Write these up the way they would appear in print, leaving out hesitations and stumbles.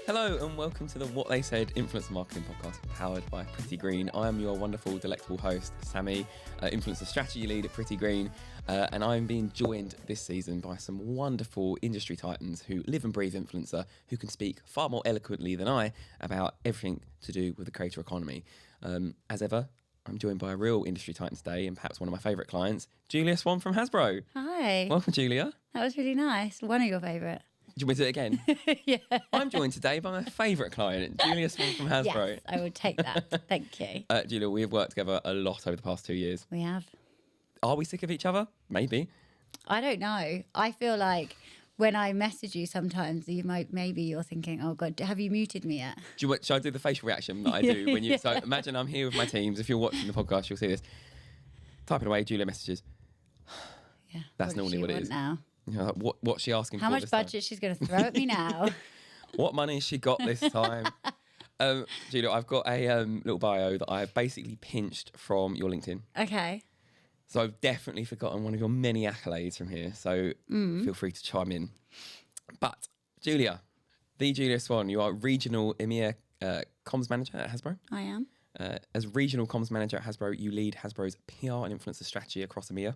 Hello and welcome to the What They Said Influencer Marketing Podcast powered by PrettyGreen. I am your wonderful, delectable host, Sammy, Influencer Strategy Lead at PrettyGreen, and I'm being joined this season by some wonderful industry titans who live and breathe influencer, who can speak far more eloquently than I about everything to do with the creator economy. As ever, I'm joined by a real industry titan today and perhaps one of my favourite clients, Julia Swan from Hasbro. Hi. Welcome, Julia. That was really nice. One of your favourite. Do you want me to do it again? Yeah. I'm joined today by my favourite client, Julia Swan from Hasbro. Yes, I would take that. Thank you. Julia, we have worked together a lot over the past 2 years. We have. Are we sick of each other? Maybe. I don't know. I feel like when I message you sometimes, maybe you're thinking, oh God, have you muted me yet? Should I do the facial reaction that I do when you... Yeah. So imagine I'm here with my teams. If you're watching the podcast, you'll see this. Typing away, Julia messages. Yeah. That's normally what it is. Now? You know, what's she asking How for much this budget time? she's going to throw at me now? What money has she got this time? Julia, I've got a little bio that I've basically pinched from your LinkedIn. Okay. So I've definitely forgotten one of your many accolades from here. So feel free to chime in. But Julia, the Julia Swan, you are Regional EMEA Comms Manager at Hasbro. I am. As Regional Comms Manager at Hasbro, you lead Hasbro's PR and influencer strategy across EMEA.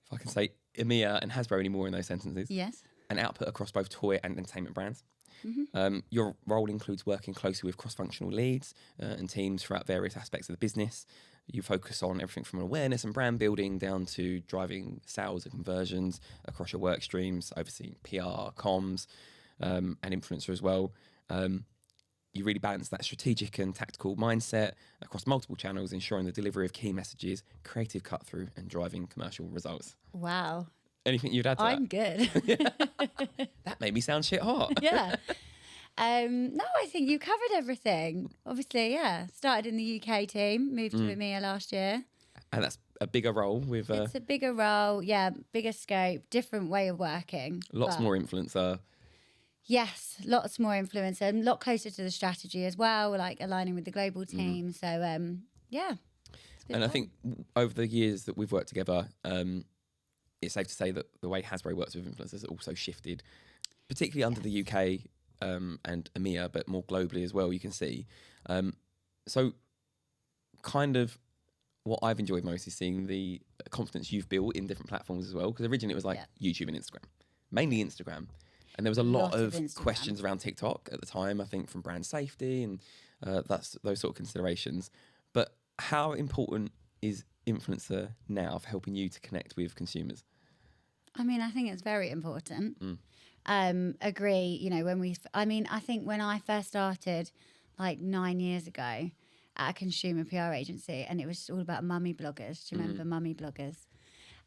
If I can say EMEA and Hasbro anymore in those sentences. Yes. And output across both toy and entertainment brands. Mm-hmm. Your role includes working closely with cross-functional leads and teams throughout various aspects of the business. You focus on everything from awareness and brand building down to driving sales and conversions across your work streams, overseeing PR, comms, and influencer as well. You really balance that strategic and tactical mindset across multiple channels, ensuring the delivery of key messages, creative cut-through, and driving commercial results. Wow. Anything you'd add to I'm good. That made me sound shit hot. Yeah. No, I think you covered everything. Obviously, yeah. Started in the UK team, moved to EMEA last year. And that's a bigger role with... It's a bigger role, yeah, bigger scope, different way of working. Lots more influencer. Yes, lots more influencer, and a lot closer to the strategy as well, like aligning with the global team. So, yeah. And I think over the years that we've worked together, it's safe to say that the way Hasbro works with influencers has also shifted, particularly under the UK and EMEA, but more globally as well, you can see. So kind of what I've enjoyed most is seeing the confidence you've built in different platforms as well, because originally it was like YouTube and Instagram, mainly Instagram. And there was a lot of questions around TikTok at the time, I think, from brand safety and those sort of considerations. But how important is influencer now for helping you to connect with consumers? I mean, I think it's very important. Agree, you know, I think when I first started like 9 years ago at a consumer PR agency, and it was all about mummy bloggers. Do you remember mummy bloggers?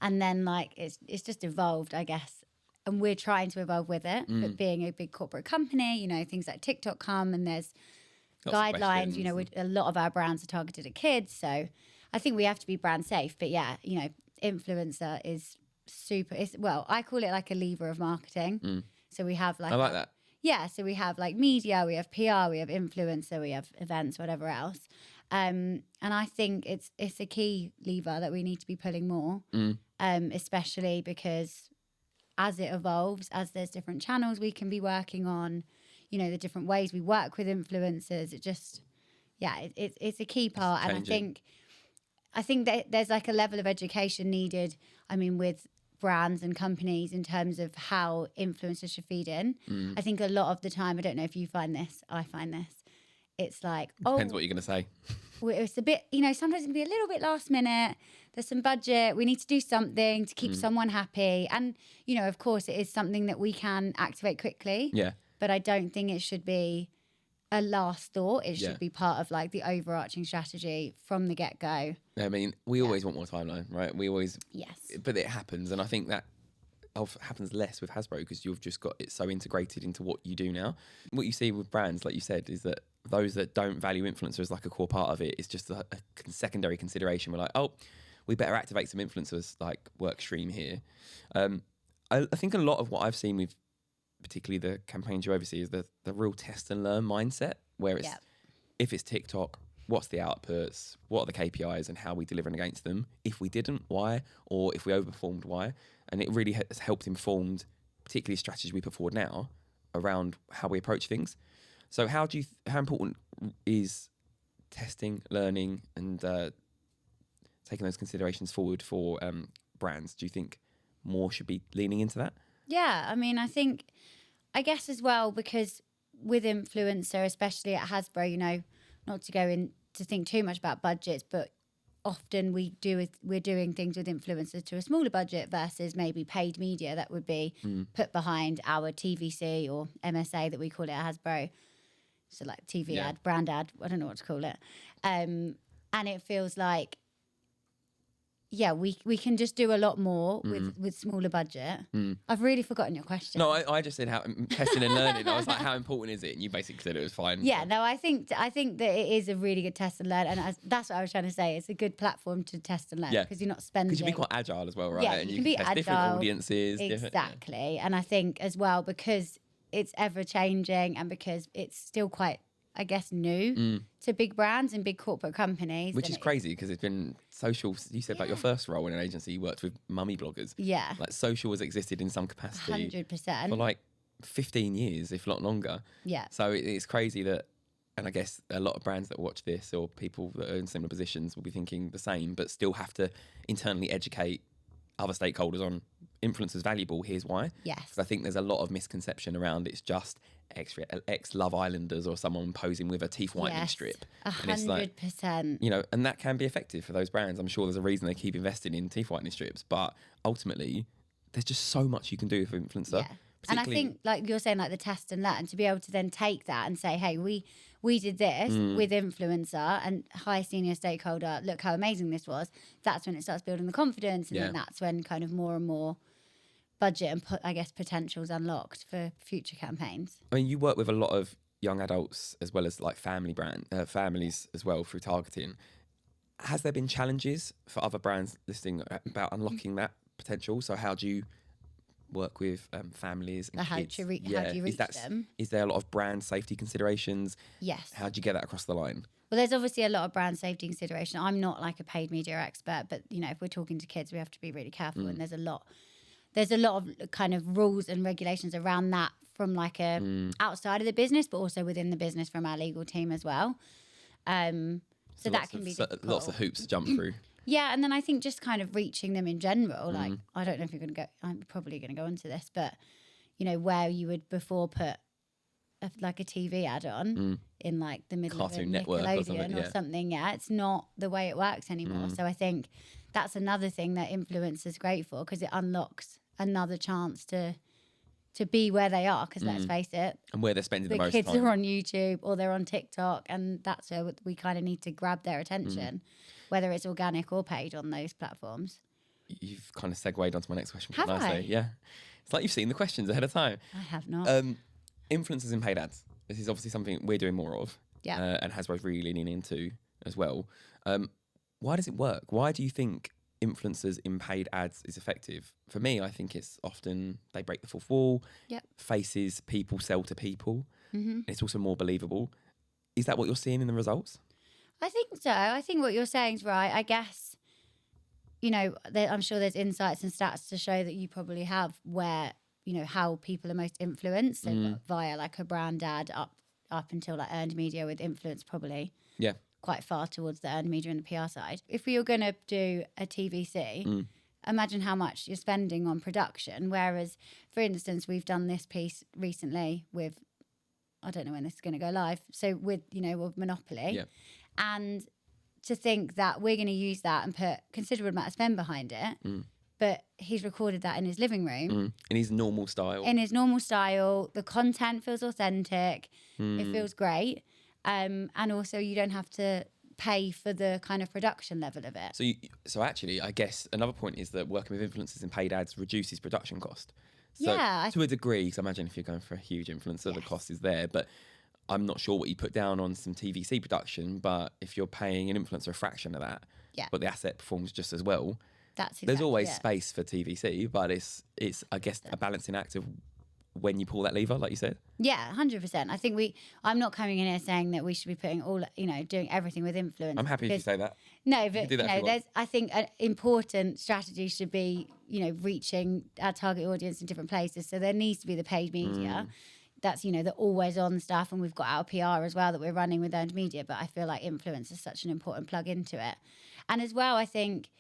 And then like it's just evolved, I guess. And we're trying to evolve with it. But being a big corporate company, you know, things like TikTok come and there's guidelines, you know, a lot of our brands are targeted at kids. So I think we have to be brand safe. But yeah, you know, influencer is I call it like a lever of marketing. So we have like... I like that. Yeah, so we have like media, we have PR, we have influencer, we have events, whatever else. And I think it's a key lever that we need to be pulling more, especially because as it evolves, as there's different channels we can be working on, you know, the different ways we work with influencers, it's a key part. And I think that there's like a level of education needed, I mean, with brands and companies in terms of how influencers should feed in. I think a lot of the time, I don't know if you find this, I find this, it's like, Depends what you're going to say. It's a bit, you know, sometimes it can be a little bit last minute. There's some budget. We need to do something to keep someone happy. And, you know, of course, it is something that we can activate quickly. Yeah. But I don't think it should be a last thought. It should be part of like the overarching strategy from the get-go. I mean, we always want more timeline, right? We always... Yes. But it happens. And I think that happens less with Hasbro because you've just got it so integrated into what you do now. What you see with brands, like you said, is that those that don't value influencers as like a core part of it is just a secondary consideration. We're like, oh, we better activate some influencers like work stream here. I think a lot of what I've seen with particularly the campaigns you oversee is the real test and learn mindset, where it's if it's TikTok, what's the outputs, what are the KPIs and how we delivering against them? If we didn't, why? Or if we overperformed, why? And it really has helped informed particularly strategy we put forward now around how we approach things. So how important is testing, learning, and taking those considerations forward for brands? Do you think more should be leaning into that? Yeah, I mean, I guess as well, because with influencer, especially at Hasbro, you know, not to go in to think too much about budgets, but often we're doing things with influencers to a smaller budget versus maybe paid media that would be put behind our TVC or MSA that we call it at Hasbro. So like TV ad, brand ad, I don't know what to call it. And it feels like, yeah, we can just do a lot more with smaller budget. I've really forgotten your question. No, I just said how testing and learning. I was like, how important is it? And you basically said it was fine. Yeah, no, I think that it is a really good test and learn, and that's what I was trying to say. It's a good platform to test and learn because you're not spending. Because you can be quite agile as well, right? Yeah, and you can be test agile. Different audiences. Exactly, and I think as well because it's ever changing and because it's still quite, I guess, new to big brands and big corporate companies. Which is crazy because it's been social. You said about your first role in an agency, you worked with mummy bloggers. Yeah. Like social has existed in some capacity 100%. for like 15 years, if not longer. Yeah. So it's crazy that, and I guess a lot of brands that watch this or people that are in similar positions will be thinking the same, but still have to internally educate other stakeholders on influencers valuable. Here's why. Yes. Because I think there's a lot of misconception around it's just ex Love Islanders or someone posing with a teeth whitening strip. 100%. You know, and that can be effective for those brands. I'm sure there's a reason they keep investing in teeth whitening strips, but ultimately there's just so much you can do for influencer. Yeah. And I think, like you're saying, like the test and learn, to be able to then take that and say, hey, we did this with influencer and high senior stakeholder, look how amazing this was. That's when it starts building the confidence, and then that's when kind of more and more budget and I guess potential's unlocked for future campaigns. I mean, you work with a lot of young adults as well as like families as well through targeting. Has there been challenges for other brands listening about unlocking that potential? So how do you work with families and how kids? do you reach them? Is there a lot of brand safety considerations? Yes. How do you get that across the line? Well, there's obviously a lot of brand safety consideration. I'm not like a paid media expert, but you know, if we're talking to kids, we have to be really careful. And there's a lot of kind of rules and regulations around that from like a outside of the business, but also within the business from our legal team as well. So that can be difficult. Lots of hoops to jump through. Yeah, and then I think just kind of reaching them in general, like, I don't know if you're going to go, I'm probably going to go into this, but, you know, where you would before put like a TV ad on in like the middle Cartoon of a Network Nickelodeon or something, yeah, it's not the way it works anymore. So I think that's another thing that influencers great for, because it unlocks another chance to be where they are, because let's face it, and where they're spending the most kids time. are on YouTube or they're on TikTok, and that's where we kind of need to grab their attention, whether it's organic or paid on those platforms. You've kind of segued onto my next question. Have Can I say? Yeah. It's like you've seen the questions ahead of time. I have not. Influencers in paid ads. This is obviously something we're doing more of. Yeah. And Hasbro's really leaning into as well. Why does it work? Why do you think influencers in paid ads is effective? For me, I think it's often they break the fourth wall. Yep. Faces people sell to people. It's also more believable. Is that what you're seeing in the results? I think so. I think what you're saying is right. I guess, you know, I'm sure there's insights and stats to show that you probably have where, you know, how people are most influenced. So via like a brand ad up until like earned media with influence, probably. Yeah. Quite far towards the earned media and the PR side. If we were going to do a TVC, imagine how much you're spending on production. Whereas, for instance, we've done this piece recently with, I don't know when this is going to go live. So with, you know, with Monopoly. Yeah. And to think that we're going to use that and put considerable amount of spend behind it, but he's recorded that in his living room. In his normal style. In his normal style. The content feels authentic. It feels great. And also you don't have to pay for the kind of production level of it. So actually, I guess another point is that working with influencers in paid ads reduces production cost. So Yeah, to a degree, because I imagine if you're going for a huge influencer, the cost is there. But I'm not sure what you put down on some TVC production, but if you're paying an influencer a fraction of that, but the asset performs just as well, there's always space for TVC, but it's I guess a balancing act of when you pull that lever, like you said. Yeah, 100%. I think I'm not coming in here saying that we should be putting all, you know, doing everything with influence. I'm happy if you say that. No, but you know, I think an important strategy should be, you know, reaching our target audience in different places. So there needs to be the paid media. that's, you know, the always on stuff. And we've got our PR as well that we're running with earned media. But I feel like influence is such an important plug into it. And as well, I think,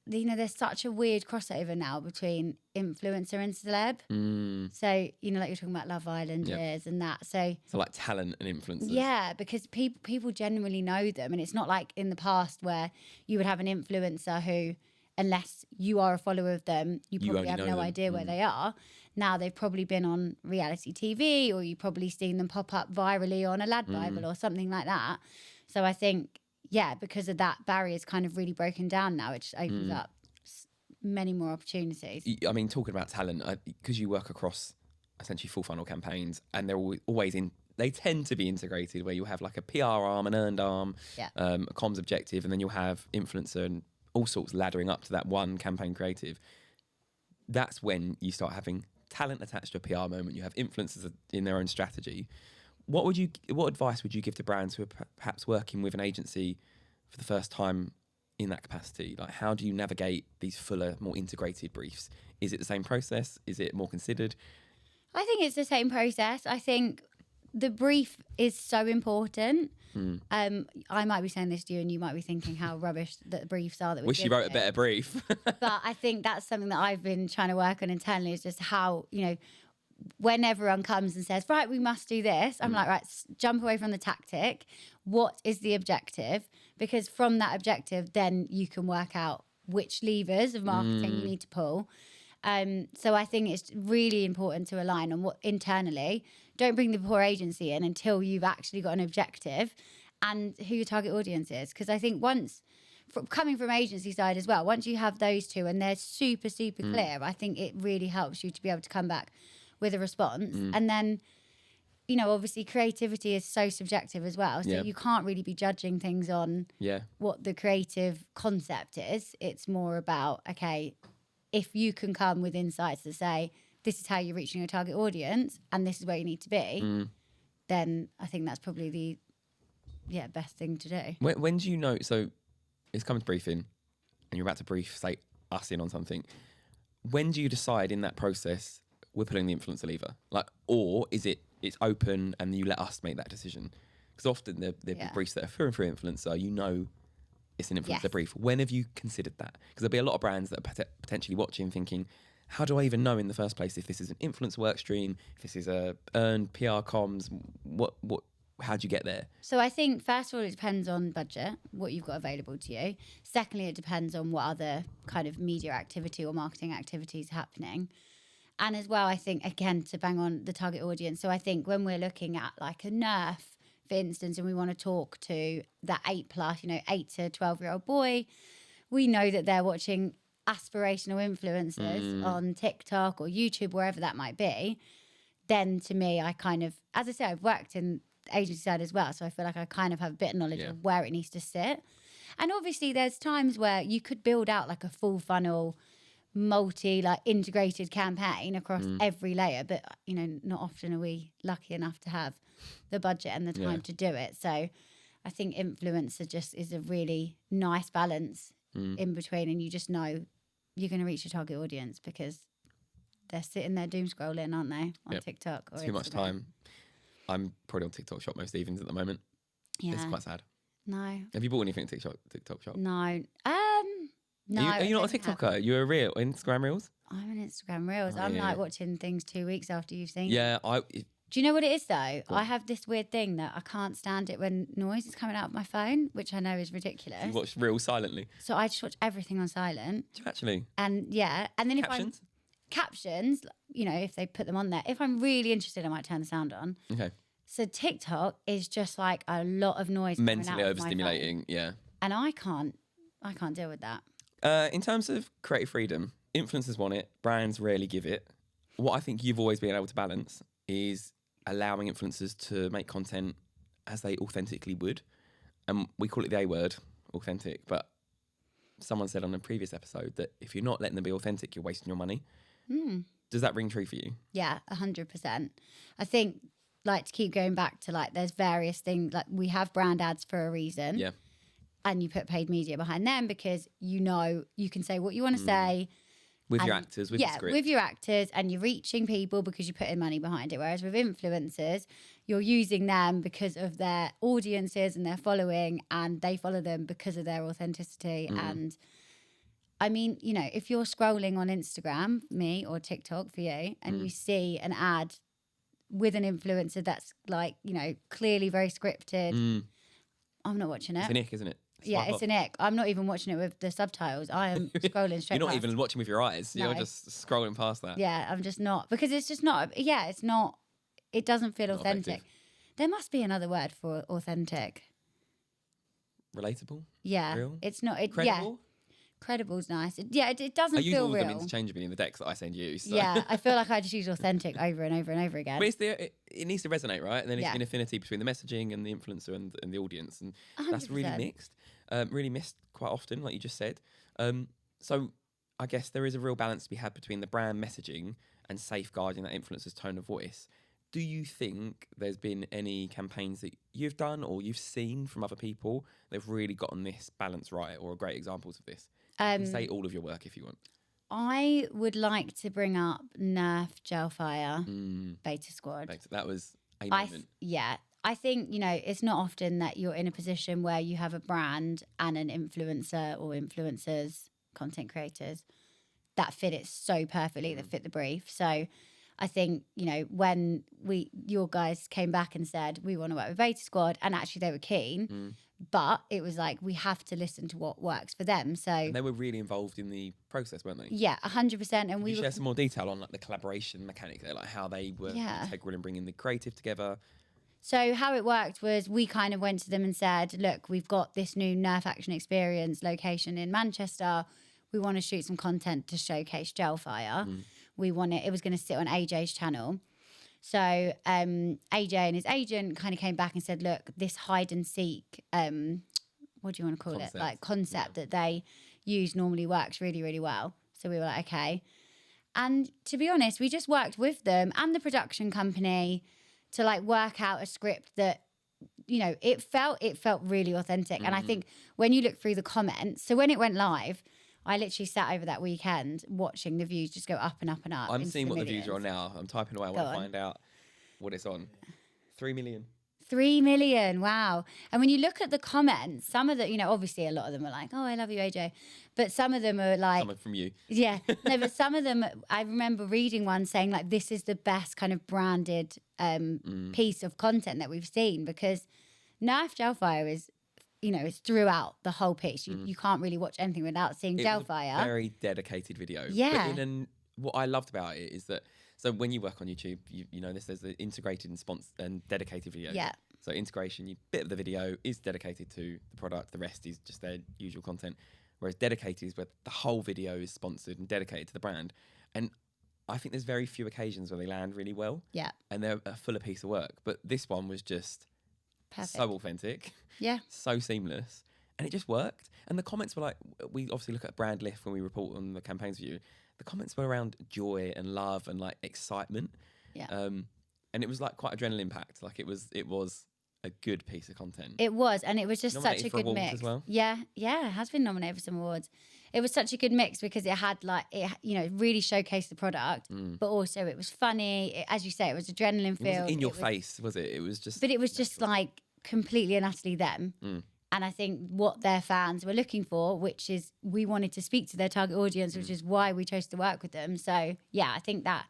you know, there's such a weird crossover now between influencer and celeb. So, you know, like you're talking about Love Island and that. So like talent and influencers. Yeah, because people genuinely know them. And it's not like in the past where you would have an influencer who, unless you are a follower of them, you probably have no idea where they are. Now they've probably been on reality TV, or you've probably seen them pop up virally on a lad Bible or something like that. So I think, yeah, because of that, barrier's kind of really broken down now. It just opens up many more opportunities. I mean, talking about talent, because you work across essentially full funnel campaigns, and they're always in. They tend to be integrated, where you have like a PR arm, an earned arm, a comms objective, and then you'll have influencer and all sorts laddering up to that one campaign creative. That's when you start having talent attached to a PR moment. You have influencers in their own strategy. What advice would you give to brands who are perhaps working with an agency for the first time in that capacity? Like, how do you navigate these fuller, more integrated briefs? Is it the same process? Is it more considered? I think it's the same process. I think the brief is so important. I might be saying this to you and you might be thinking how rubbish the briefs are. Wish you wrote a better brief. But I think that's something that I've been trying to work on internally, is just how, you know, when everyone comes and says, right, we must do this, I'm like, right, jump away from the tactic. What is the objective? Because from that objective, then you can work out which levers of marketing you need to pull. So I think it's really important to align on what internally. Don't bring the poor agency in until you've actually got an objective and who your target audience is. Because I think coming from agency side as well, once you have those two and they're super, super clear, I think it really helps you to be able to come back with a response. And then, you know, obviously creativity is so subjective as well. So you can't really be judging things on what the creative concept is. It's more about, okay, if you can come with insights to say, this is how you're reaching your target audience and this is where you need to be, then I think that's probably the best thing to do. When do you know? So it's coming to briefing and you're about to brief, say, us in on something. When do you decide in that process we're pulling the influencer lever? Like, or is it's open and you let us make that decision? Because often the briefs that are through and through influencer, you know, it's an influencer brief. When have you considered that? Because there'll be a lot of brands that are potentially watching thinking, how do I even know in the first place if this is an influencer work stream, if this is a earned PR comms, how do you get there? So I think, first of all, it depends on budget, what you've got available to you. Secondly, it depends on what other kind of media activity or marketing activities are happening. And as well, I think, again, to bang on the target audience. So I think when we're looking at like a Nerf, for instance, and we want to talk to that 8+, you know, 8 to 12-year-old boy, we know that they're watching aspirational influencers on TikTok or YouTube, wherever that might be. Then to me, I kind of, as I say, I've worked in agency side as well, so I feel like I kind of have a bit of knowledge of where it needs to sit. And obviously there's times where you could build out like a full funnel integrated campaign across every layer, but you know, not often are we lucky enough to have the budget and the time to do it. So I think influencer just is a really nice balance in between, and you just know you're going to reach your target audience because they're sitting there doom scrolling, aren't they, on TikTok or too much time. I'm probably on TikTok Shop most evenings at the moment. It's quite sad. No. Have you bought anything at TikTok Shop? No. No. Are you not a TikToker? You're a reel Instagram Reels? I'm an Instagram Reels. Oh, I'm like watching things 2 weeks after you've seen. Yeah, Do you know what it is though? I have this weird thing that I can't stand it when noise is coming out of my phone, which I know is ridiculous. You watch Reels silently? So I just watch everything on silent. Do you actually? And and then if Captions? Captions, you know, if they put them on there, if I'm really interested, I might turn the sound on. Okay. So TikTok is just like a lot of noise. Mentally overstimulating, yeah. And I can't deal with that. In terms of creative freedom, influencers want it, brands rarely give it. What I think you've always been able to balance is allowing influencers to make content as they authentically would. And we call it the A word, authentic, but someone said on a previous episode that if you're not letting them be authentic, you're wasting your money. Does that ring true for you? Yeah, 100%. I think, like, to keep going back to, like, there's various things, like we have brand ads for a reason. Yeah. And you put paid media behind them because you know you can say what you want to say With your And actors, with the script. with your actors, and you're reaching people because you're putting money behind it. Whereas with influencers, you're using them because of their audiences and their following, and they follow them because of their authenticity. And I mean, you know, if you're scrolling on Instagram, me, or TikTok for you, and you see an ad with an influencer that's like, you know, clearly very scripted, I'm not watching it. It's an ick, isn't it? Yeah, Swipe it's off. an ick. I'm not even watching it with the subtitles. I am scrolling straight You're not past. even watching with your eyes. No. You're just scrolling past that. Yeah, I'm just not. Because it's just not, it's not, it doesn't feel Not authentic. effective. There must be another word for authentic. Relatable? Yeah. Real? It's not, Credible? Credible's nice. It doesn't I use feel all of them real. interchangeably in the decks that I send you. So. Yeah, I feel like I just use authentic over and over and over again. But it needs to resonate, right? And then it's Yeah. an affinity between the messaging and the influencer and the audience. And that's really 100%. mixed. Really missed quite often, like you just said. So I guess there is a real balance to be had between the brand messaging and safeguarding that influencer's tone of voice. Do you think there's been any campaigns that you've done or you've seen from other people that have really gotten this balance right, or great examples of this? You can say all of your work if you want. I would like to bring up Nerf Gelfire Beta Squad. That was a moment. I think, you know, it's not often that you're in a position where you have a brand and an influencer or influencers, content creators, that fit it so perfectly, that fit the brief. So I think, you know, when your guys came back and said, we want to work with Beta Squad, and actually they were keen, but it was like, we have to listen to what works for them. So And they were really involved in the process, weren't they? yeah, 100%. And Can we you were share some more detail on like the collaboration mechanic there, like how they were integral in bringing the creative together? So how it worked was we kind of went to them and said, look, we've got this new Nerf Action Experience location in Manchester. We want to shoot some content to showcase Gelfire. We want it was going to sit on AJ's channel. So AJ and his agent kind of came back and said, look, this hide and seek, what do you want to call it? Like concept that they use normally works really, really well. So we were like, okay. And to be honest, we just worked with them and the production company to like work out a script that, you know, it felt really authentic. And I think when you look through the comments, so when it went live, I literally sat over that weekend watching the views just go up and up and up. I'm seeing what the views are on now. I'm typing away. I want to find out what it's on. 3 million. 3 million, wow. And when you look at the comments, some of the, you know, obviously a lot of them are like, oh, I love you, AJ. But some of them are like... Someone from you. Yeah. No, but some of them, I remember reading one saying like, this is the best kind of branded piece of content that we've seen, because Nerf Gelfire is, you know, it's throughout the whole piece. You can't really watch anything without seeing Gelfire. Was a very dedicated video. Yeah. But what I loved about it is that, so when you work on YouTube, you know this, there's the integrated and dedicated videos. Yeah. So integration, bit of the video is dedicated to the product. The rest is just their usual content. Whereas dedicated is where the whole video is sponsored and dedicated to the brand. And I think there's very few occasions where they land really well. Yeah. And they're a fuller piece of work. But this one was just Perfect. so authentic. Yeah. So seamless. And it just worked. And the comments were like, we obviously look at brand lift when we report on the campaigns view. The comments were around joy and love and like excitement. Yeah. And it was like quite adrenaline packed. Like it was a good piece of content. It was, and it was just Nominated such a for good awards mix. as well? Yeah, it has been nominated for some awards. It was such a good mix because it had like it, you know, really showcased the product, but also it was funny. As you say, it was adrenaline It filled. wasn't in your face, was it? It was just. But it was just like completely and utterly them. And I think what their fans were looking for, which is we wanted to speak to their target audience, which is why we chose to work with them. So yeah, I think that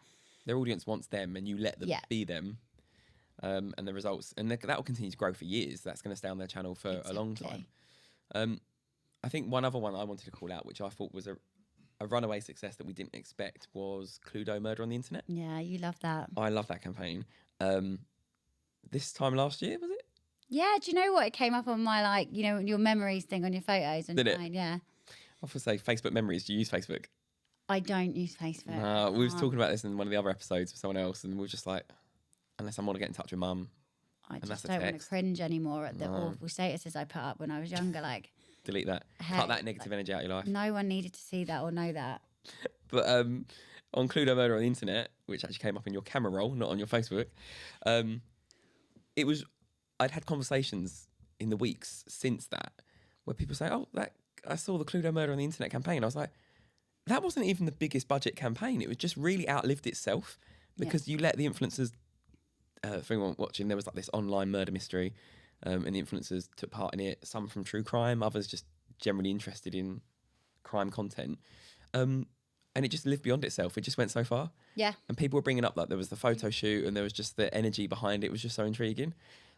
their audience wants them, and you let them be them. And the results, and that will continue to grow for years. That's going to stay on their channel for a long time. I think one other one I wanted to call out, which I thought was a runaway success that we didn't expect, was Cluedo Murder on the Internet. Yeah, you love that. I love that campaign. This time last year, was it? Yeah, do you know what? It came up on my, like, you know, your memories thing on your photos. And Did it? Yeah. I often say Facebook memories. Do you use Facebook? I don't use Facebook. We were talking about this in one of the other episodes with someone else, and we were just like, unless I want to get in touch with mum. I just that's a don't want to text. cringe anymore at the awful statuses I put up when I was younger. Like, Delete that. Cut that negative energy out of your life. no one needed to see that or know that. But on Cluedo Murder on the Internet, which actually came up in your camera roll, not on your Facebook, I'd had conversations in the weeks since that where people say, oh, I saw the Cluedo Murder on the Internet campaign. I was like, that wasn't even the biggest budget campaign. It was just really outlived itself because you let the influencers, for anyone watching, there was like this online murder mystery and the influencers took part in it, some from true crime, others just generally interested in crime content. And it just lived beyond itself. It just went so far. Yeah. And people were bringing up like there was the photo shoot and there was just the energy behind it was just so intriguing.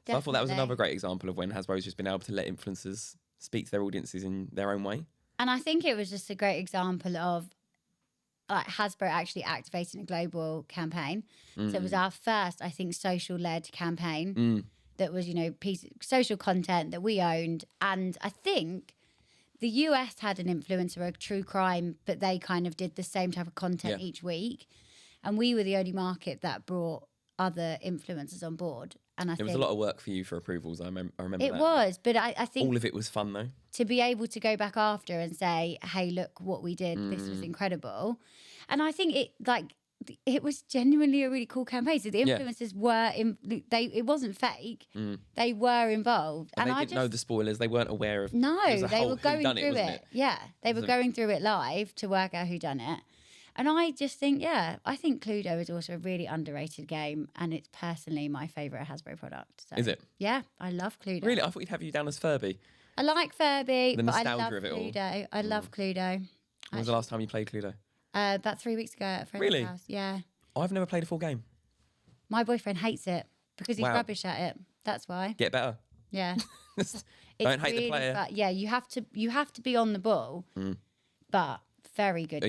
So I thought that was another great example of when Hasbro's just been able to let influencers speak to their audiences in their own way. And I think it was just a great example of like Hasbro actually activating a global campaign. So it was our first, I think, social-led campaign that was, social content that we owned. And I think the US had an influencer of true crime, but they kind of did the same type of content each week. And we were the only market that brought other influencers on board. And I think was a lot of work for you for approvals. I remember it that. was, but I think all of it was fun though. To be able to go back after and say, "Hey, look what we did. This was incredible," and I think it was genuinely a really cool campaign. So the influencers were it wasn't fake. They were involved, and they didn't know the spoilers. They weren't aware of. No, they were going through it. Yeah, they were going through it live to work out who done it. And I just think, I think Cluedo is also a really underrated game, and it's personally my favourite Hasbro product. So, is it? Yeah, I love Cluedo. Really? I thought we'd have you down as Furby. I like Furby, the but I nostalgia love of it Cluedo. I love Cluedo. When was the last time you played Cluedo? About 3 weeks ago at a friend's house. Yeah. I've never played a full game. My boyfriend hates it because he's rubbish at it. That's why. Get better. Yeah. Don't hate the player. Yeah, you have to be on the ball, but very good.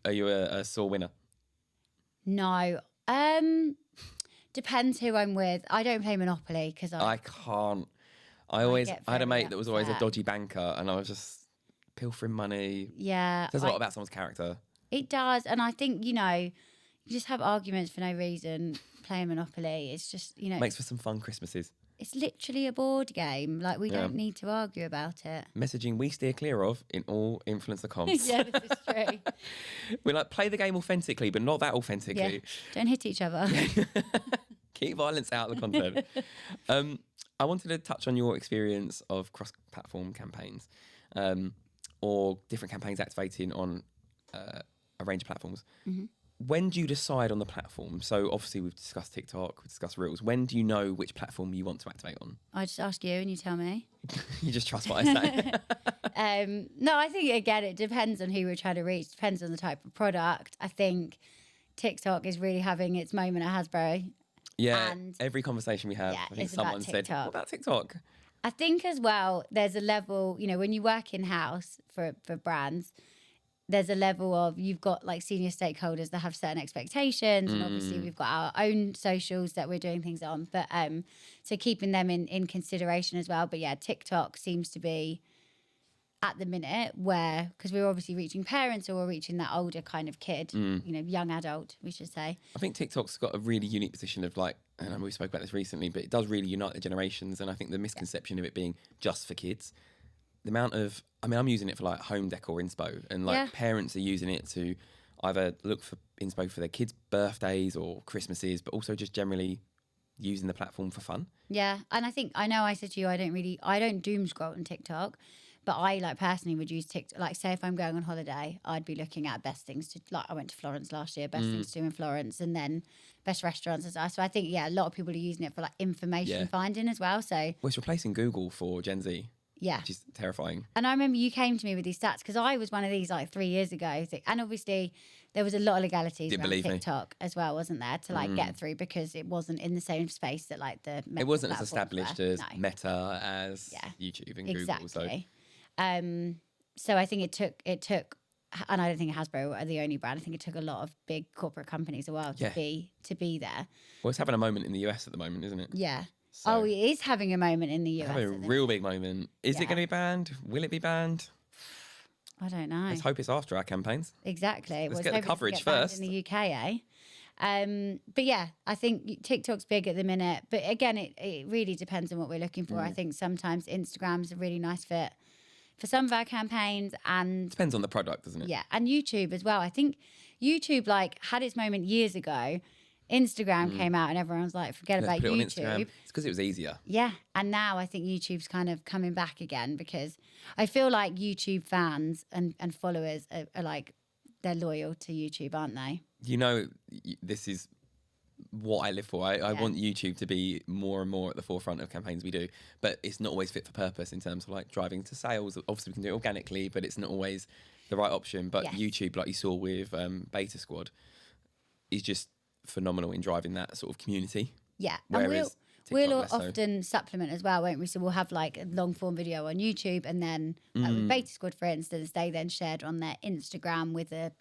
Are you a sore winner? No. Depends who I'm with. I don't play Monopoly because I can't. I had a mate that was always a dodgy banker, and I was just pilfering money. Yeah. It says a lot about someone's character. It does, and I think you just have arguments for no reason. Playing Monopoly, it's just makes for some fun Christmases. It's literally a board game. Like we don't need to argue about it. Messaging we steer clear of in all influencer comms. Yeah, this is true. We're like, play the game authentically, but not that authentically. Yeah. Don't hit each other. Keep violence out of the content. I wanted to touch on your experience of cross-platform campaigns or different campaigns activating on a range of platforms. Mm-hmm. When do you decide on the platform? So obviously we've discussed TikTok, we've discussed Reels. When do you know which platform you want to activate on? I just ask you and you tell me. You just trust what I say. No, I think, again, it depends on who we're trying to reach. Depends on the type of product. I think TikTok is really having its moment at Hasbro. Yeah, and every conversation we have, I think someone said, what about TikTok? I think as well, there's a level, when you work in-house for brands, there's a level of you've got like senior stakeholders that have certain expectations, and obviously we've got our own socials that we're doing things on, but so keeping them in consideration as well. But yeah, TikTok seems to be at the minute where, because we're obviously reaching parents or we're reaching that older kind of kid, young adult, we should say. I think TikTok's got a really unique position of like, and we spoke about this recently, but it does really unite the generations. And I think the misconception of it being just for kids, the amount of, I'm using it for like home decor inspo, and like parents are using it to either look for inspo for their kids' birthdays or Christmases, but also just generally using the platform for fun. Yeah, and I know I said to you, I don't doom scroll on TikTok, but I like personally would use TikTok. Like say if I'm going on holiday, I'd be looking at best things to, like I went to Florence last year, best things to do in Florence, and then best restaurants and stuff. So I think, a lot of people are using it for like information finding as well. So well, it's replacing Google for Gen Z. Yeah. Which is terrifying. And I remember you came to me with these stats because I was one of these like 3 years ago. And obviously there was a lot of legalities around TikTok as well, wasn't there, to like get through, because it wasn't in the same space that like the It wasn't as established as Meta, as YouTube and exactly. Google. So I think it took, and I don't think Hasbro are the only brand. I think it took a lot of big corporate companies a while to be there. Well, it's having a moment in the US at the moment, isn't it? Yeah. So it is having a moment in the US. Having a real big moment. Is it going to be banned? Will it be banned? I don't know. Let's hope it's after our campaigns. Exactly. Let's get the coverage first. In the UK, but yeah, I think TikTok's big at the minute. But again, it really depends on what we're looking for. I think sometimes Instagram's a really nice fit for some of our campaigns, and depends on the product, doesn't it? Yeah, and YouTube as well. I think YouTube like had its moment years ago. Instagram came out and everyone was like, forget about YouTube. It's because it was easier. Yeah. And now I think YouTube's kind of coming back again, because I feel like YouTube fans and followers are like they're loyal to YouTube, aren't they? You know, this is what I live for. I want YouTube to be more and more at the forefront of campaigns we do, but it's not always fit for purpose in terms of like driving to sales. Obviously, we can do it organically, but it's not always the right option. But YouTube, like you saw with Beta Squad, is just phenomenal in driving that sort of community. Yeah, Whereas we'll TikTok, less so. often supplement as well, won't we? So we'll have like a long form video on YouTube, and then like with Beta Squad, for instance, they then shared on their Instagram with a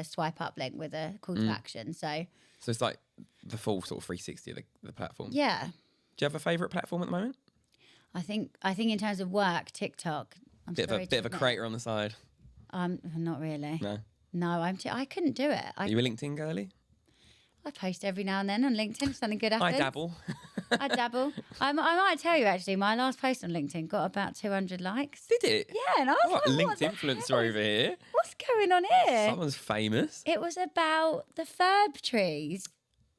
swipe up link with a call to action. So it's like the full sort of 360 of the platform. yeah, Do you have a favourite platform at the moment? I think in terms of work, TikTok. Bit of a creator on the side. Not really. No. I couldn't do it. Are you a LinkedIn girly? I post every now and then on LinkedIn if something good happens. I dabble. I dabble. I might tell you actually, my last post on LinkedIn got about 200 likes. Did it? Yeah, and I was What, like, LinkedIn influencer over here. What's going on here? Someone's famous. It was about the Furb trees.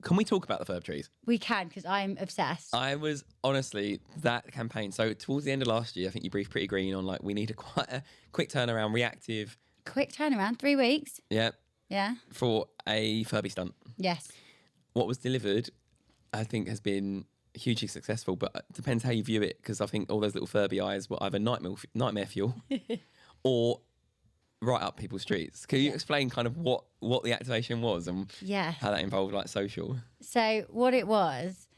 Can we talk about the Furb trees? We can, because I'm obsessed. I was honestly that campaign. So towards the end of last year, I think you briefed PrettyGreen on like we need quite a quick turnaround, reactive. Quick turnaround, 3 weeks. Yeah. Yeah. For a Furby stunt. Yes. What was delivered, I think, has been hugely successful, but it depends how you view it, because I think all those little Furby eyes were either nightmare fuel or right up people's streets. Can you explain kind of what the activation was and how that involved like social? So what it was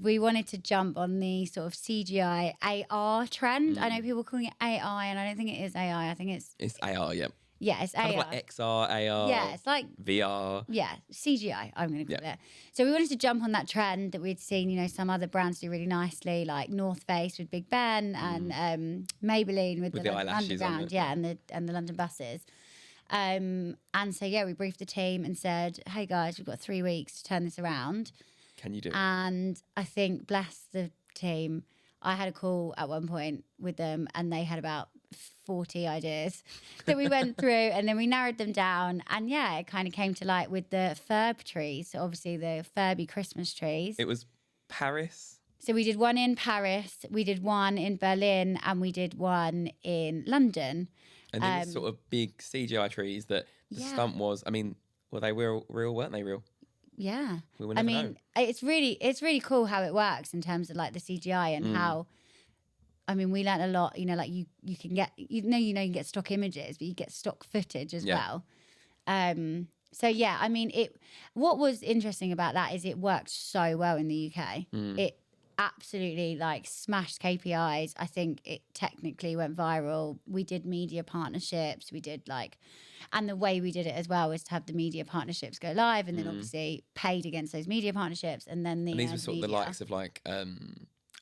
we wanted to jump on the sort of CGI AR trend. I know people calling it AI, and I don't think it is AI. I think it's AR, yeah. Yeah, it's kind AR. of like XR, AR. Yeah, it's like VR. Yeah, CGI, I'm going to call it. So we wanted to jump on that trend that we'd seen, you know, some other brands do really nicely, like North Face with Big Ben and Maybelline with the eyelashes Underground, and the London buses. And so we briefed the team and said, "Hey guys, we've got 3 weeks to turn this around. Can you do it?" And I think, bless the team, I had a call at one point with them, and they had about 40 ideas that we went through, and then we narrowed them down, and it kind of came to light with the Furb trees. So obviously the Furby Christmas trees. It was Paris. So we did one in Paris, we did one in Berlin, and we did one in London. And then these sort of big CGI trees that the stunt was. I mean, were they real? Weren't they real? Yeah. We will never know. It's really cool how it works in terms of like the CGI and how. I mean, we learned a lot, you know, like you can get, you can get stock images, but you get stock footage as well. I mean, what was interesting about that is it worked so well in the UK. It absolutely like smashed KPIs. I think it technically went viral. We did media partnerships. We did and the way we did it as well was to have the media partnerships go live, and then obviously paid against those media partnerships. And then these were sort of the likes of like,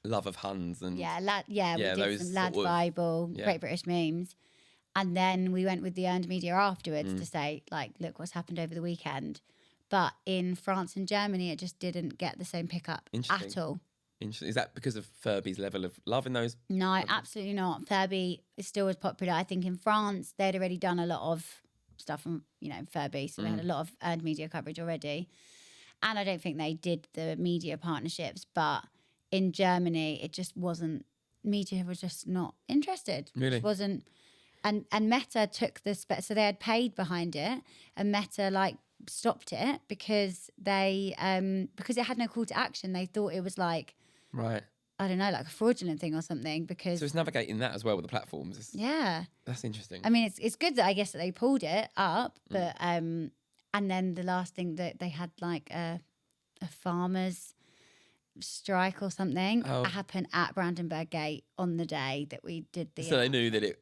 Love of Huns and we did some Lad Bible, Great British Memes, and then we went with the earned media afterwards to say like, look what's happened over the weekend. But in France and Germany, it just didn't get the same pickup at all. Interesting. Is that because of Furby's level of love in those? No, absolutely not. Furby is still as popular. I think in France they'd already done a lot of stuff from Furby, so they had a lot of earned media coverage already, and I don't think they did the media partnerships, but in Germany, it just wasn't. Media was just not interested. Really, it wasn't. And Meta took the so they had paid behind it, and Meta stopped it because they because it had no call to action. They thought it was I don't know, like a fraudulent thing or something. Because so it's navigating that as well with the platforms. That's interesting. I mean, it's good that I guess that they pulled it up, but and then the last thing that they had a farmers strike or something happened at Brandenburg Gate on the day that we did the. So they knew that it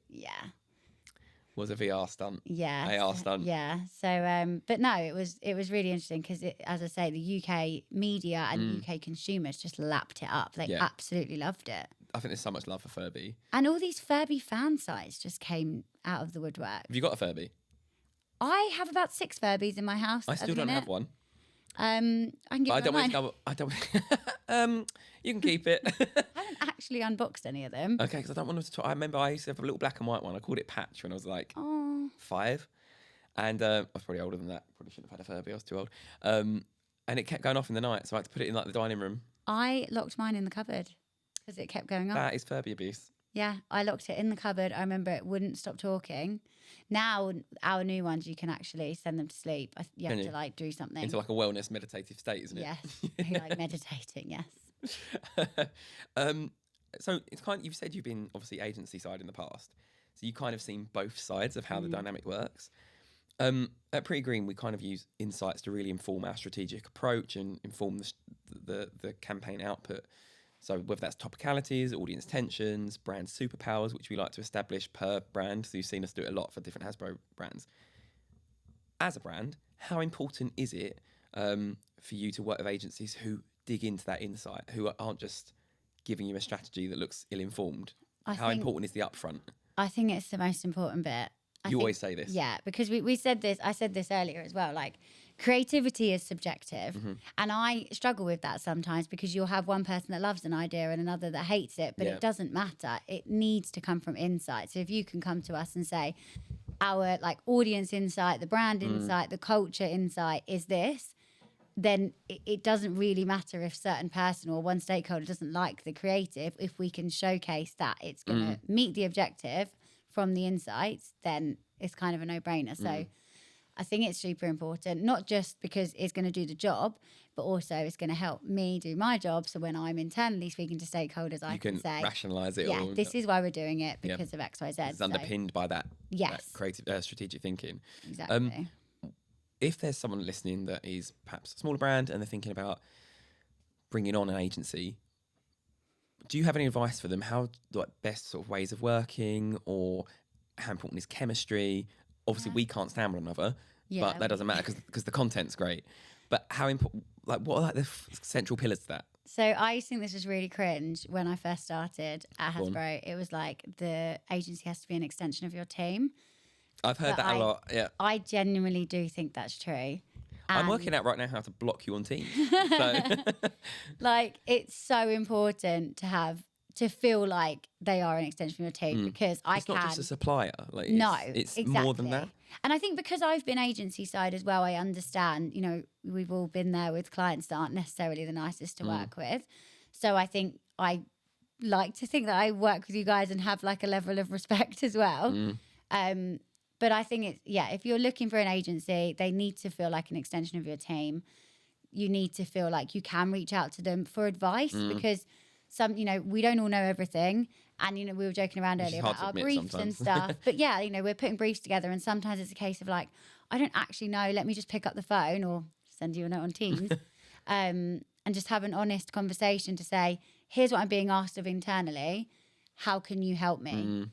was a VR stunt. AR stunt. Yeah. So, but no, it was really interesting because, as I say, the UK media and UK consumers just lapped it up. They absolutely loved it. I think there's so much love for Furby. And all these Furby fan sites just came out of the woodwork. Have you got a Furby? I have about 6 Furbies in my house. I still don't have one. I can give you mine. I don't. You can keep it. I haven't actually unboxed any of them. Okay, because I don't want them to talk. I remember I used to have a little black and white one. I called it Patch when I was 5. And I was probably older than that. Probably shouldn't have had a Furby. I was too old. And it kept going off in the night. So I had to put it in the dining room. I locked mine in the cupboard because it kept going off. That is Furby abuse. Yeah, I locked it in the cupboard. I remember it wouldn't stop talking. Now, our new ones, you can actually send them to sleep. You have to like do something. Into like a wellness meditative state, isn't it? Yes, like meditating, yes. So it's kind of, you've said you've been obviously agency side in the past. So you kind of seen both sides of how the dynamic works. At PrettyGreen, we kind of use insights to really inform our strategic approach and inform the campaign output. So whether that's topicalities, audience tensions, brand superpowers, which we like to establish per brand. So you've seen us do it a lot for different Hasbro brands. As a brand, how important is it for you to work with agencies who dig into that insight, who aren't just giving you a strategy that looks ill-informed? How important is the upfront? I think it's the most important bit. You always say this. Yeah, because we said this, I said this earlier as well, like creativity is subjective. And I struggle with that sometimes because you'll have one person that loves an idea and another that hates it, but it doesn't matter. It needs to come from insight. So if you can come to us and say, our like audience insight, the brand insight, the culture insight is this, then it doesn't really matter if certain person or one stakeholder doesn't like the creative. If we can showcase that it's going to meet the objective from the insights, then it's kind of a no-brainer. So I think it's super important, not just because it's going to do the job, but also it's going to help me do my job. So when I'm internally speaking to stakeholders, I can say, rationalise it. Yeah, this is why we're doing it because of X, Y, Z. It's underpinned by that, that creative, strategic thinking. Exactly. If there's someone listening that is perhaps a smaller brand and they're thinking about bringing on an agency, do you have any advice for them? How like best sort of ways of working, or how important is chemistry? Obviously, we can't stand one another, but that doesn't matter because the content's great. But how important? Like, what are like the central pillars to that? So I used to think this was really cringe when I first started at Hasbro. It was like the agency has to be an extension of your team. I've heard that a lot. Yeah, I genuinely do think that's true. I'm working out right now how to block you on Teams. So. Like, it's so important to feel like they are an extension of your team because it's not just a supplier. Like, it's exactly. more than that. And I think because I've been agency side as well, I understand, you know, we've all been there with clients that aren't necessarily the nicest to work with. So I think I like to think that I work with you guys and have like a level of respect as well. But I think if you're looking for an agency, they need to feel like an extension of your team. You need to feel like you can reach out to them for advice because we don't all know everything. And, you know, we were joking around earlier about our briefs and stuff. But yeah, you know, we're putting briefs together and sometimes it's a case of like, I don't actually know, let me just pick up the phone or send you a note on Teams and just have an honest conversation to say, here's what I'm being asked of internally. How can you help me?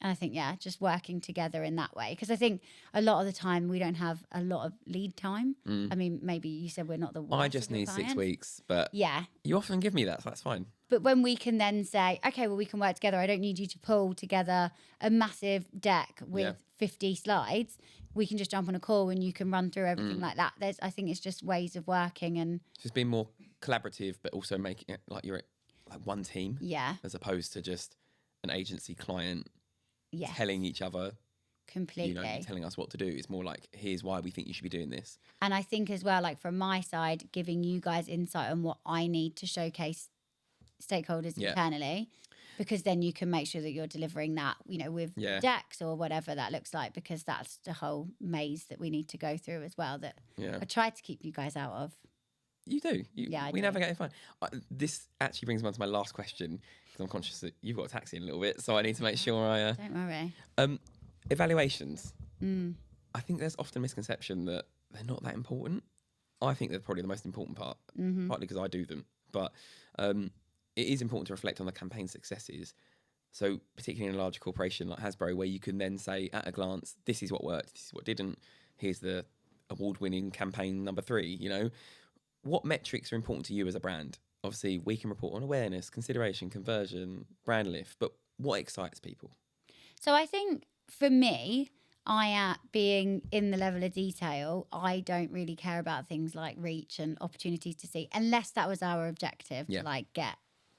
And I think, just working together in that way. Because I think a lot of the time we don't have a lot of lead time. I mean, maybe you said we're not the worst. I just need 6 weeks, but yeah, you often give me that, so that's fine. But when we can then say, okay, well, we can work together. I don't need you to pull together a massive deck with 50 slides. We can just jump on a call and you can run through everything like that. I think it's just ways of working and just being more collaborative, but also making it like you're like one team. Yeah. As opposed to just an agency client. Telling each other completely, you know, telling us what to do. It's more like, here's why we think you should be doing this. And I think as well, like from my side, giving you guys insight on what I need to showcase stakeholders internally, because then you can make sure that you're delivering that, you know, with decks or whatever that looks like, because that's the whole maze that we need to go through as well that I try to keep you guys out of. You do. We navigate it fine. This actually brings me on to my last question, because I'm conscious that you've got a taxi in a little bit, so I need to make sure I... Don't worry. Evaluations. I think there's often a misconception that they're not that important. I think they're probably the most important part, partly because I do them. But it is important to reflect on the campaign successes. So particularly in a larger corporation like Hasbro, where you can then say at a glance, this is what worked, this is what didn't. Here's the award-winning campaign number 3, you know. What metrics are important to you as a brand? Obviously, we can report on awareness, consideration, conversion, brand lift, but what excites people? So I think for me, being in the level of detail, I don't really care about things like reach and opportunities to see, unless that was our objective, to like get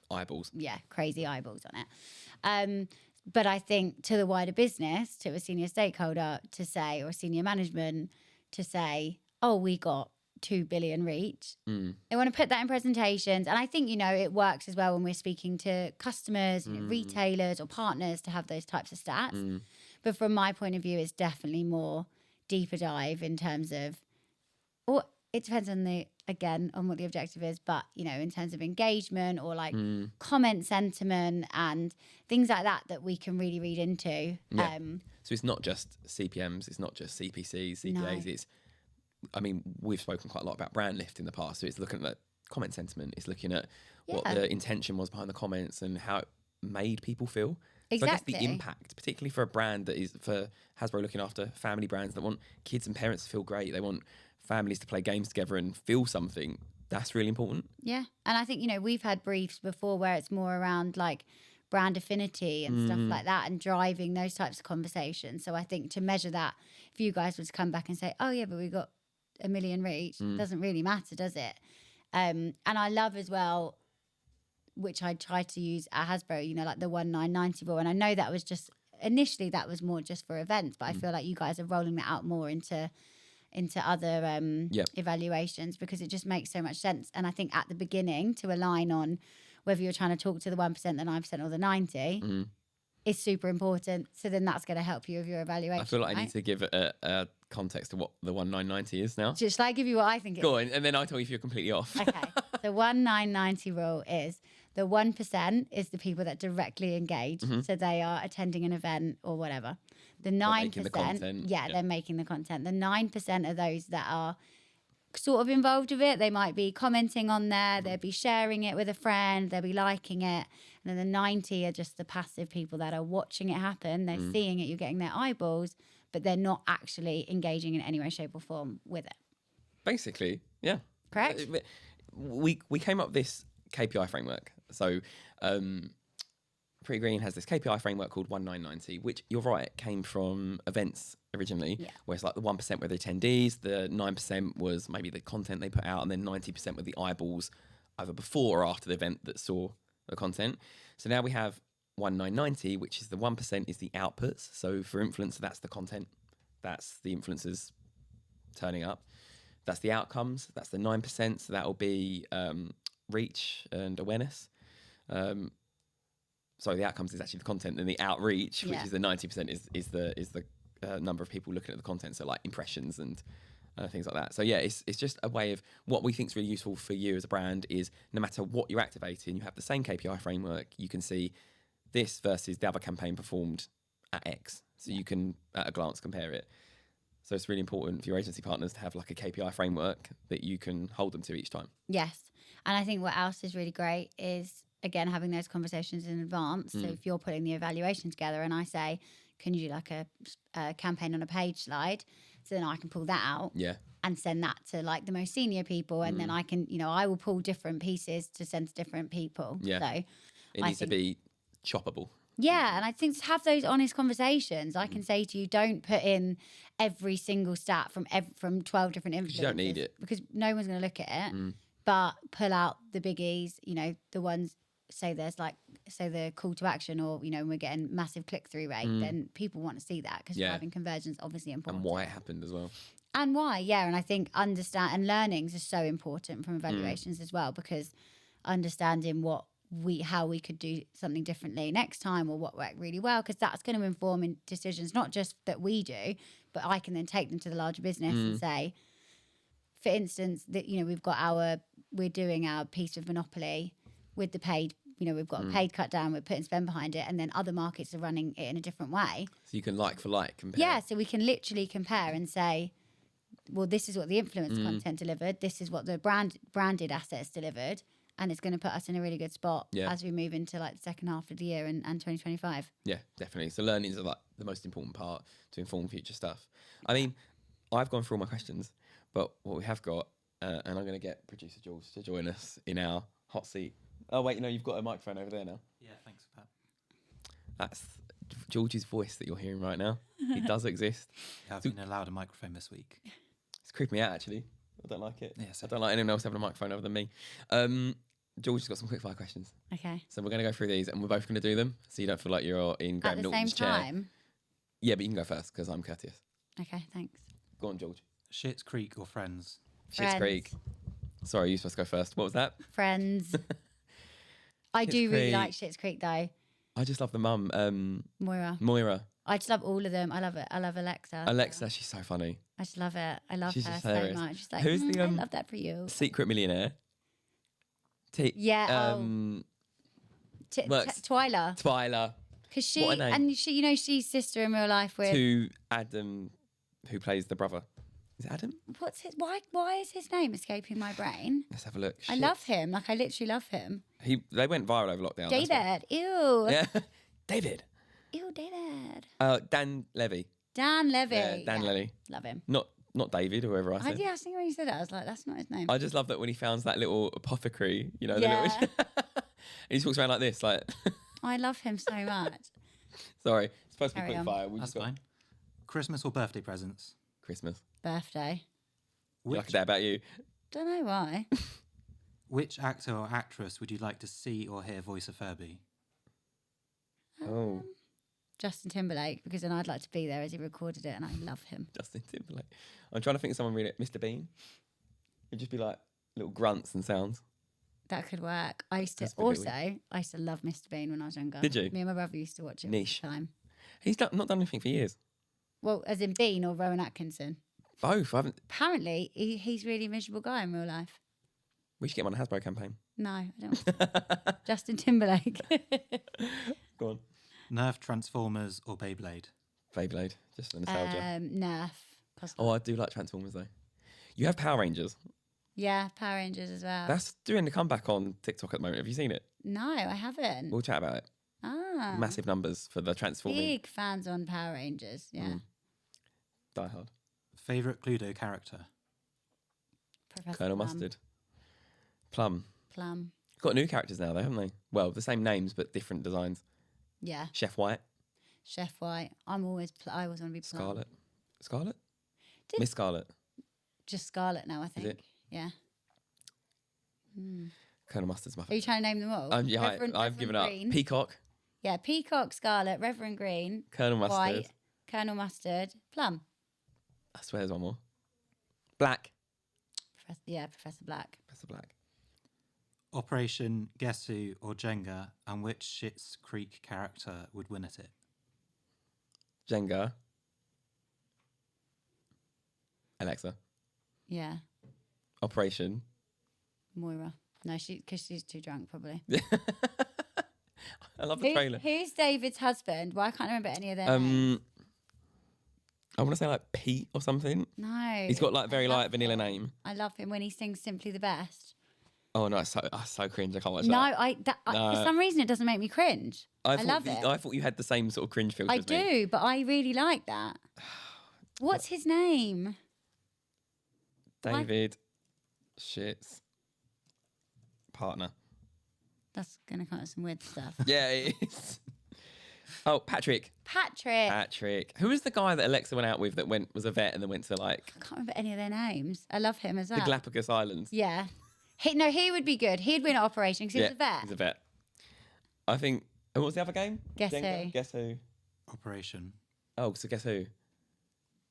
eyeballs. Yeah, crazy eyeballs on it. But I think to the wider business, to a senior stakeholder to say, or senior management to say, oh, we got 2 billion reach. They want to put that in presentations. And I think, it works as well when we're speaking to customers, retailers or partners to have those types of stats. But from my point of view, it's definitely more deeper dive in terms of, or it depends on on what the objective is, but in terms of engagement or like comment sentiment and things like that we can really read into. Yeah. So it's not just CPMs, it's not just CPCs, CPAs, we've spoken quite a lot about brand lift in the past. So it's looking at comment sentiment, it's looking at what the intention was behind the comments and how it made people feel. Exactly. So I guess the impact, particularly for a brand that is, for Hasbro looking after family brands that want kids and parents to feel great, they want families to play games together and feel something, that's really important. Yeah. And I think, we've had briefs before where it's more around like brand affinity and stuff like that and driving those types of conversations. So I think to measure that, if you guys were to come back and say, oh yeah, but we got 1 million reach, doesn't really matter, does it? And I love as well, which I tried to use at Hasbro, like the 1990 rule. And I know that was just, initially that was more just for events, but I feel like you guys are rolling that out more into other evaluations because it just makes so much sense. And I think at the beginning to align on whether you're trying to talk to the 1%, the 9% or the 90 is super important. So then that's going to help you with your evaluation. I feel like I need to give a context to what the 1990 is now. Shall I give you what I think it is? Go on, and then I'll tell you if you're completely off. Okay. The 1990 rule is the 1% is the people that directly engage. So they are attending an event or whatever. The 9%, they're making the content. The 9% are those that are sort of involved with it. They might be commenting on there, they'll be sharing it with a friend, they'll be liking it. And then the 90 are just the passive people that are watching it happen. They're seeing it, you're getting their eyeballs, but they're not actually engaging in any way, shape or form with it. Basically, yeah. Correct? We came up with this KPI framework. So PrettyGreen has this KPI framework called 1990, which you're right, came from events originally, where it's like the 1% were the attendees, the 9% was maybe the content they put out, and then 90% were the eyeballs either before or after the event that saw the content. So now we have 1990, which is the 1% is the outputs. So for influencer, that's the content, that's the influencers turning up. That's the outcomes, that's the 9%, so that will be reach and awareness. So the outcomes is actually the content, and the outreach, which is the 90%, is the number of people looking at the content. So like impressions and things like that. So yeah, it's just a way of what we think is really useful for you as a brand is no matter what you're activating, you have the same KPI framework. You can see this versus the other campaign performed at X, so you can at a glance compare it. So it's really important for your agency partners to have like a KPI framework that you can hold them to each time. Yes, and I think what else is really great is, again, having those conversations in advance. So if you're putting the evaluation together and I say, can you do like a campaign on a page slide? So then I can pull that out and send that to like the most senior people. And then I can, I will pull different pieces to send to different people. Yeah. So it needs to be choppable. Yeah, and I think to have those honest conversations, I can say to you, don't put in every single stat from 12 different influencers. You don't need it. Because no one's going to look at it. But pull out the biggies, the ones, say the call to action, or we're getting massive click-through rate, then people want to see that because driving conversion is obviously important. And why it happened as well. And why, and I think understand and learnings is so important from evaluations as well, because understanding how we could do something differently next time, or what worked really well, because that's going to inform in decisions, not just that we do, but I can then take them to the larger business and say, for instance, that we're doing our piece of Monopoly with the paid, we've got a paid cut down, we're putting spend behind it, and then other markets are running it in a different way. So you can like for like compare. Yeah, so we can literally compare and say, well, this is what the influence content delivered, this is what the branded assets delivered, and it's going to put us in a really good spot as we move into like the second half of the year and 2025. Yeah, definitely. So learnings are like the most important part to inform future stuff. I mean, I've gone through all my questions, but what we have got, and I'm going to get producer Jules to join us in our hot seat. Oh, wait, you've got a microphone over there now. Yeah, thanks for that. That's George's voice that you're hearing right now. It does exist. Yeah, I've been allowed a microphone this week. It's creeped me out, actually. I don't like it. Yes, I don't like anyone else having a microphone other than me. George has got some quick fire questions. Okay. So we're going to go through these and we're both going to do them so you don't feel like you're in Graham Norton's chair. At the same time? Yeah, but you can go first because I'm courteous. Okay, thanks. Go on, George. Schitt's Creek or Friends? Schitt's Creek. Sorry, you supposed to go first. What was that? Friends. I Schitt's do really Creek. like Schitt's Creek though. I just love the mum, Moira. I just love all of them. I love it. I love Alexa. Alexa, she's so funny. I just love it. I love She's her just so hilarious. much. She's like, Who's the I love that for you. secret millionaire? Yeah. Works. Twyla. Because she, What a name. and she, you know, she's sister in real life with. To Adam, who plays the brother. Is it Adam? What's his? Why is his name escaping my brain? Let's have a look. I love him. Like I literally love him. They went viral over lockdown. David. Ew. Yeah. David. Ew, David. Dan Levy. Dan Levy. Yeah, Dan Levy. Love him. Not David or whoever I said. I think when you said that, I was like, that's not his name. I just love that when he founds that little apothecary, you know, Yeah. the little and he talks around like this, like I love him so much. sorry, it's supposed to be Carry quick on. fire. We That's just got fine. Christmas or birthday presents? Christmas. Birthday. You like a day about you. Don't know why. Which actor or actress would you like to see or hear voice a Furby? Oh, Justin Timberlake, because then I'd like to be there as he recorded it, and I love him. Justin Timberlake. I'm trying to think of someone really. Mr. Bean. It'd just be like little grunts and sounds. That could work. I used to That's a bit weird. love Mr. Bean when I was younger. Did you? Me and my brother used to watch it Niche. all the time. He's not done anything for years. Well, as in Bean or Rowan Atkinson. Both. I haven't. Apparently, he's really a miserable guy in real life. We should get him on a Hasbro campaign. No, I don't. Justin Timberlake. Go on. Nerf, Transformers, or Beyblade? Beyblade. Just for nostalgia. Nerf. Oh, I do like Transformers though. You have Power Rangers. Yeah, Power Rangers as well. That's doing the comeback on TikTok at the moment. Have you seen it? No, I haven't. We'll chat about it. Ah. Massive numbers for the transforming. Big fans on Power Rangers, yeah. Die Hard. Favourite Cluedo character? Professor Colonel Plum. Mustard. Plum. Plum. Got new characters now though, haven't they? Well, the same names but different designs. Yeah. Chef White. Chef White. I always want to be Plum. Scarlet. Scarlet? Did- Miss Scarlet. Just Scarlet now, I think. it? Yeah. Colonel Mustard's my Are you trying to name them all? yeah, I've Reverend given up. Green. Peacock. Yeah, Peacock, Scarlet, Reverend Green, Colonel Mustard. White, Colonel Mustard, Plum. I swear there's one more. Black. Professor Black. Professor Black. Operation Guess Who or Jenga, and which Schitt's Creek character would win at it? Jenga. Alexa. Yeah, Operation. Moira. No, because she's too drunk, probably. I love the trailer. Who's David's husband? Well, I can't remember any of their Um, names. I want to say like Pete or something. No. He's got like very I love light vanilla him. name. I love him when he sings Simply the Best. Oh no, it's so cringe. I can't watch No, that. for No. some reason it doesn't make me cringe. I thought love it. I thought you had the same sort of cringe filter I as me. do, but I really like that. What's his name? David Shit's partner. That's going to come up with some weird stuff. Yeah, it is. Oh, Patrick. Patrick. Who was the guy that Alexa went out with that was a vet and then went to like I can't remember any of their names. I love him as well. the Galapagos Islands? Yeah. He would be good. He'd win at Operation because he was a vet. He's a vet. I think. And what was the other game? Guess Jenga? Who. Guess Who. Operation. Oh, so guess who?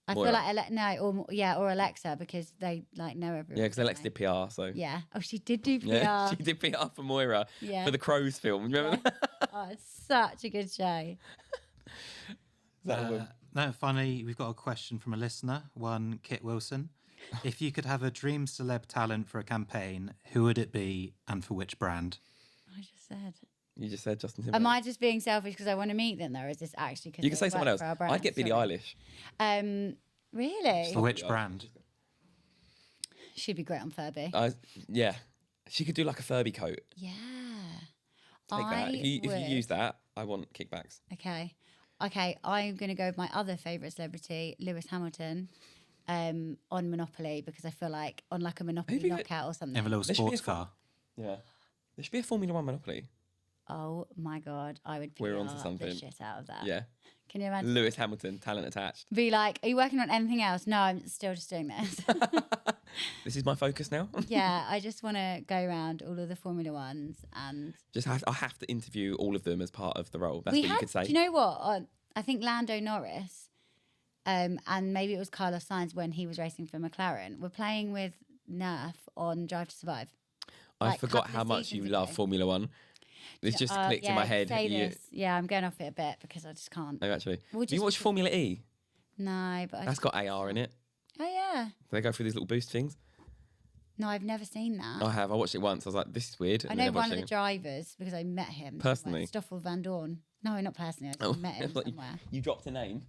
I Moira. feel like or Alexa because they like know everyone. Yeah, because Alexa did PR, so. Yeah. Oh, she did do PR. Yeah, she did PR for Moira Yeah. for the Crows film. Remember that? Oh, it's such a good show. No, finally, we've got a question from a listener, one Kit Wilson. If you could have a dream celeb talent for a campaign, who would it be and for which brand? I just said. You just said Justin Timberlake. Am I just being selfish because I want to meet them, though, or is this actually because You can say someone else. I'd get Billie Eilish. Really? For which brand? She'd be great on Furby. Yeah. She could do like a Furby coat. Yeah. Take that. If you use that, I want kickbacks. Okay, I'm going to go with my other favourite celebrity, Lewis Hamilton, on Monopoly, because I feel like on like a Monopoly Maybe knockout or something. Have a little There should be sports car. Yeah. There should be a Formula One Monopoly. Oh my God, I would We're PR onto something. the shit out of that. Yeah. Can you imagine? Lewis Hamilton, talent attached. Be like, are you working on anything else? No, I'm still just doing this. This is my focus now. Yeah, I just want to go around all of the Formula Ones and I have to interview all of them as part of the role. That's what you could say. Do you know what? I think Lando Norris, and maybe it was Carlos Sainz when he was racing for McLaren, were playing with Nerf on Drive to Survive. I Like, forgot couple how of much you seasons love ago. Formula One. This just clicked in my head. Say You, this. Yeah, I'm going off it a bit because I just can't. oh, actually. Well, Do you just watch because- Formula E? No, but That's got AR in it. Oh yeah. They go through these little boost things. No, I've never seen that. I have. I watched it once. I was like, this is weird. I And know then one watched of the it. drivers because I met him Personally? somewhere. Stoffel Van Dorn. No, not personally. I just met him Like, somewhere. you dropped a name.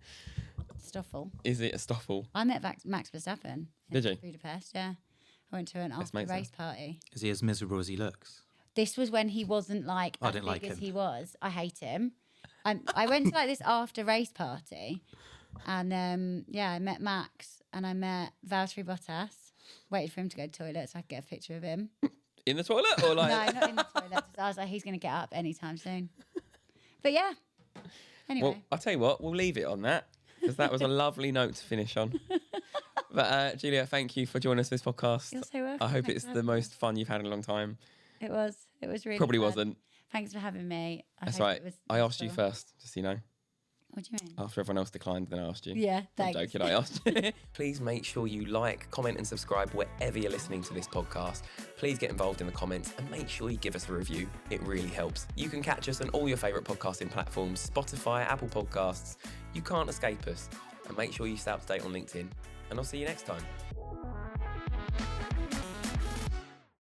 Stoffel. Is it a Stoffel? I met Max Verstappen. Did in you? Budapest. Yeah. I went to an That's after amazing. race party. Is he as miserable as he looks? This was when he wasn't like I as didn't big like as him. he was. I hate him. I went to like this after race party, and I met Max and I met Valtteri Bottas. Waited for him to go to the toilet so I could get a picture of him. In the toilet or like? No, not in the toilet. Just, I was like, he's going to get up anytime soon. But yeah. Anyway. Well, I'll tell you what. We'll leave it on that because that was a lovely note to finish on. But Julia, thank you for joining us for this podcast. You're so welcome. I hope Thanks it's for the having me. most fun you've had in a long time. It was. It was really Probably fun. wasn't. Thanks for having me. That's hope right. it was I asked you useful. first, just so you know. What do you mean? After everyone else declined, then I asked you. Yeah, I'm thanks. joking, I asked you. Please make sure you like, comment and subscribe wherever you're listening to this podcast. Please get involved in the comments and make sure you give us a review. It really helps. You can catch us on all your favourite podcasting platforms, Spotify, Apple Podcasts. You can't escape us. And make sure you stay up to date on LinkedIn. And I'll see you next time.